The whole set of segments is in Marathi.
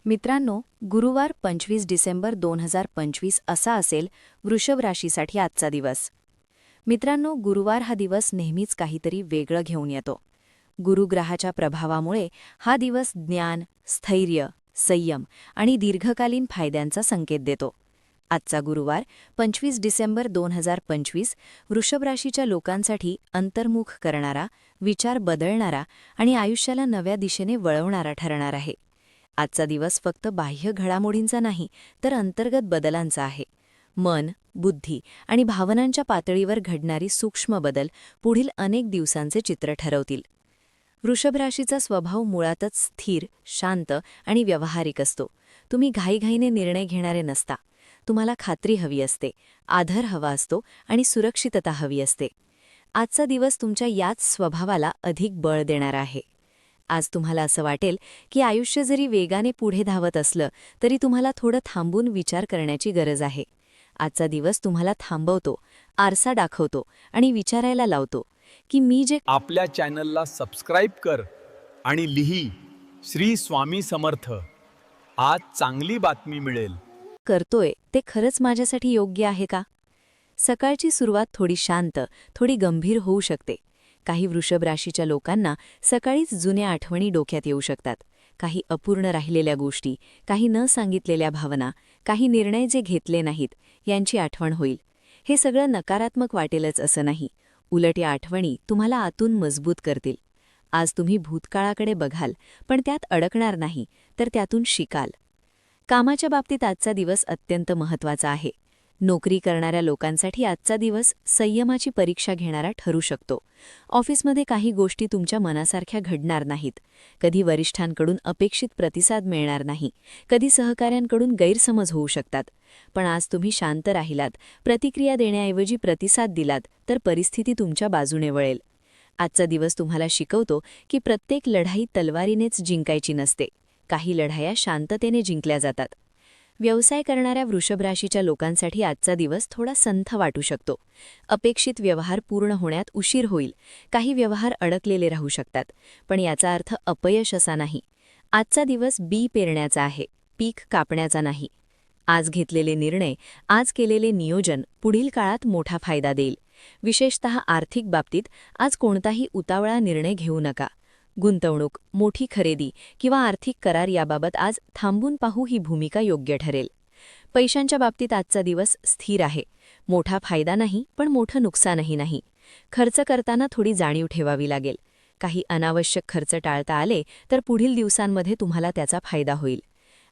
मित्रांनो, गुरुवार 25 डिसेंबर 2025 असा असेल वृषभ राशीसाठी आजचा दिवस. मित्रांनो, गुरुवार हा दिवस नेहमीच काहीतरी वेगळं घेऊन येतो. गुरुग्रहाच्या प्रभावामुळे हा दिवस ज्ञान, स्थैर्य, संयम आणि दीर्घकालीन फायद्यांचा संकेत देतो. आजचा गुरुवार 25 डिसेंबर 2025 वृषभ राशीच्या लोकांसाठी अंतर्मुख करणारा, विचार बदलणारा आणि आयुष्याला नव्या दिशेने वळवणारा ठरणार आहे. आजचा दिवस फक्त बाह्य घडामोडींचा नाही, तर अंतर्गत बदलांचा आहे. मन, बुद्धी आणि भावनांच्या पातळीवर घडणारी सूक्ष्म बदल पुढील अनेक दिवसांचे चित्र ठरवतील. वृषभ राशीचा स्वभाव मुळातच स्थिर, शांत आणि व्यावहारिक असतो. तुम्ही घाईघाईने निर्णय घेणारे नसता. तुम्हाला खात्री हवी असते, आधार हवा असतो आणि सुरक्षितता हवी असते. आजचा दिवस तुमच्या याच स्वभावाला अधिक बळ देणारा आहे. आज तुम्हाला असं वाटेल की आयुष्य जरी वेगाने पुढे धावत असलं तरी तुम्हाला थोडं थांबून विचार करण्याची गरज आहे. आजचा दिवस तुम्हाला थांबवतो, आरसा दाखवतो आणि विचारायला लावतो की मी जे आपल्या चॅनलला सबस्क्राईब कर आणि लिही श्री स्वामी समर्थ. आज चांगली बातमी मिळेल. करतोय ते खरंच माझ्यासाठी योग्य आहे का? सकाळची सुरुवात थोडी शांत, थोडी गंभीर होऊ शकते. काही वृषभ राशीच्या लोकांना सकाळीच जुन्या आठवणी डोक्यात येऊ शकतात. काही अपूर्ण राहिलेल्या गोष्टी, काही न सांगितलेल्या भावना, काही निर्णय जे घेतले नाहीत यांची आठवण होईल. हे सगळं नकारात्मक वाटेलच असं नाही. उलट या आठवणी तुम्हाला आतून मजबूत करतील. आज तुम्ही भूतकाळाकडे बघाल, पण त्यात अडकणार नाही, तर त्यातून शिकाल. कामाच्या बाबतीत आजचा दिवस अत्यंत महत्त्वाचा आहे. नोकरी करणाऱ्या लोकांसाठी आजचा दिवस संयमाची परीक्षा घेणारा ठरू शकतो. ऑफिसमध्ये काही गोष्टी तुमच्या मनासारख्या घडणार नाहीत. कधी वरिष्ठांकडून अपेक्षित प्रतिसाद मिळणार नाही, कधी सहकाऱ्यांकडून गैरसमज होऊ शकतात. पण आज तुम्ही शांत राहिलात, प्रतिक्रिया देण्याऐवजी प्रतिसाद दिलात, तर परिस्थिती तुमच्या बाजूने वळेल. आजचा दिवस तुम्हाला शिकवतो की प्रत्येक लढाई तलवारीनेच जिंकायची नसते. काही लढाया शांततेने जिंकल्या जातात. व्यवसाय करणाऱ्या वृषभ राशीच्या लोकांसाठी आजचा दिवस थोडा संथ वाटू शकतो. अपेक्षित व्यवहार पूर्ण होण्यात उशीर होईल. काही व्यवहार अडकलेले राहू शकतात, पण याचा अर्थ अपयश असा नाही. आजचा दिवस बी पेरण्याचा आहे, पीक कापण्याचा नाही. आज घेतलेले निर्णय, आज केलेले नियोजन पुढील काळात मोठा फायदा देईल. विशेषतः आर्थिक बाबतीत आज कोणताही उतावळा निर्णय घेऊ नका. गुंतवणूक, मोठी खरेदी किंवा आर्थिक करार याबाबत आज थांबून पाहू ही भूमिका योग्य ठरेल. पैशांच्या बाबतीत आजचा दिवस स्थिर आहे. मोठा फायदा नाही, पण मोठं नुकसानही नाही. खर्च करताना थोडी जाणीव ठेवावी लागेल. काही अनावश्यक खर्च टाळता आले तर पुढील दिवसांमध्ये तुम्हाला त्याचा फायदा होईल.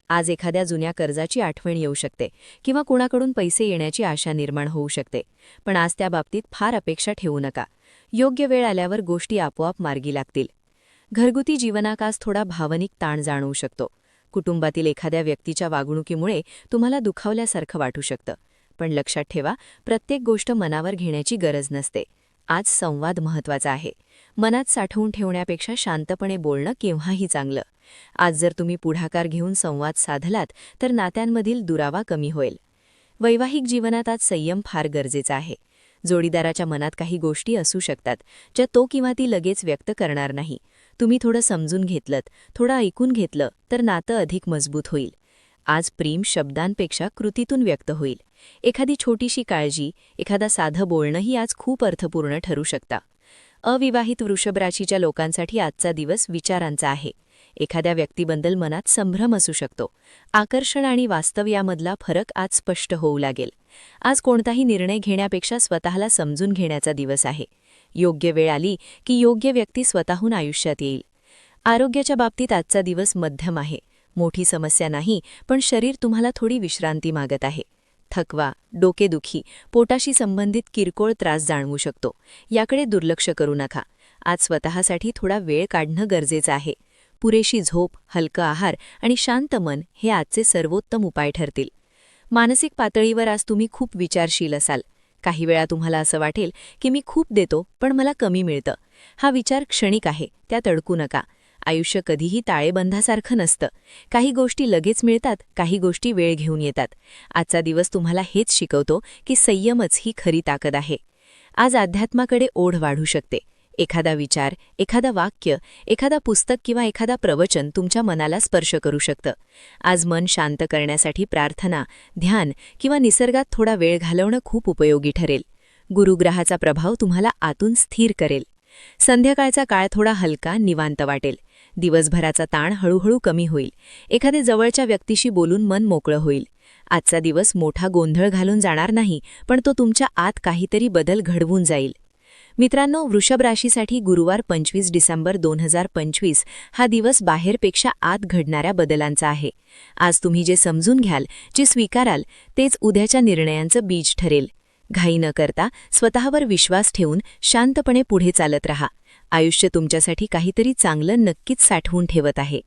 आज एखाद्या जुन्या कर्जाची आठवण येऊ शकते किंवा कोणाकडून पैसे येण्याची आशा निर्माण होऊ शकते, पण आज त्या बाबतीत फार अपेक्षा ठेवू नका. योग्य वेळ आल्यावर गोष्टी आपोआप मार्गी लागतील. घरगुती जीवनात आज थोडा भावनिक ताण जाणवू शकतो. कुटुंबातील एखाद्या व्यक्तीच्या वागणुकीमुळे तुम्हाला दुखावल्यासारखं वाटू शकतं. पण लक्षात ठेवा, प्रत्येक गोष्ट मनावर घेण्याची गरज नसते. आज संवाद महत्त्वाचा आहे. मनात साठवून ठेवण्यापेक्षा शांतपणे बोलणं केव्हाही चांगलं. आज जर तुम्ही पुढाकार घेऊन संवाद साधलात तर नात्यांमधील दुरावा कमी होईल. वैवाहिक जीवनात आज संयम फार गरजेचा आहे. जोडीदाराच्या मनात काही गोष्टी असू शकतात ज्या तो किंवा ती लगेच व्यक्त करणार नाही. तुम्ही थोडं समजून घेतलत, थोडं ऐकून घेतलं तर नातं अधिक मजबूत होईल. आज प्रेम शब्दांपेक्षा कृतीतून व्यक्त होईल. एखादी छोटीशी काळजी, एखादा साधं बोलणंही आज खूप अर्थपूर्ण ठरू शकता. अविवाहित वृषभ राशीच्या लोकांसाठी आजचा दिवस विचारांचा आहे. एखाद्या व्यक्तीबद्दल मनात संभ्रम असू शकतो. आकर्षण आणि वास्तव यामधला फरक आज स्पष्ट होऊ लागेल. आज कोणताही निर्णय घेण्यापेक्षा स्वतःला समजून घेण्याचा दिवस आहे. योग्य वेळ आली की योग्य व्यक्ती स्वतःहून आयुष्यात येईल. आरोग्याच्या बाबतीत आजचा दिवस मध्यम आहे. मोठी समस्या नाही, पण शरीर तुम्हाला थोडी विश्रांती मागत आहे. थकवा, डोकेदुखी, पोटाशी संबंधित किरकोळ त्रास जाणवू शकतो. याकडे दुर्लक्ष करू नका. आज स्वतःसाठी थोडा वेळ काढणं गरजेचं आहे. पुरेशी झोप, हलका आहार आणि शांत मन हे आजचे सर्वोत्तम उपाय ठरतील. मानसिक पातळीवर आज तुम्ही खूप विचारशील असाल. काही वेळा तुम्हाला असं वाटेल की मी खूप देतो पण मला कमी मिळतं. हा विचार क्षणिक आहे, त्यात अडकू नका. आयुष्य कधीही ताळेबंदासारखं नसतं. काही गोष्टी लगेच मिळतात, काही गोष्टी वेळ घेऊन येतात. आजचा दिवस तुम्हाला हेच शिकवतो की संयमच ही खरी ताकद आहे. आज अध्यात्माकडे ओढ वाढू शकते. एखादा विचार, एखादा वाक्य, एखादा पुस्तक किंवा एखादा प्रवचन तुमच्या मनाला स्पर्श करू शकतं. आज मन शांत करण्यासाठी प्रार्थना, ध्यान किंवा निसर्गात थोडा वेळ घालवणं खूप उपयोगी ठरेल. गुरुग्रहाचा प्रभाव तुम्हाला आतून स्थिर करेल. संध्याकाळचा काळ थोडा हलका, निवांत वाटेल. दिवसभराचा ताण हळूहळू कमी होईल. एखाद्या जवळच्या व्यक्तीशी बोलून मन मोकळं होईल. आजचा दिवस मोठा गोंधळ घालून जाणार नाही, पण तो तुमच्या आत काहीतरी बदल घडवून जाईल. मित्रांनो, वृषभ राशीसाठी गुरुवार 25 डिसेंबर 2025 हा दिवस बाहेरपेक्षा आत घडणाऱ्या बदलांचा आहे. आज तुम्ही जे समजून घ्याल, जे स्वीकाराल, तेच उद्याच्या निर्णयांचं बीज ठरेल. घाई न करता स्वतःवर विश्वास ठेवून शांतपणे पुढे चालत रहा. आयुष्य तुमच्यासाठी काहीतरी चांगलं नक्कीच साठवून ठेवत आहे.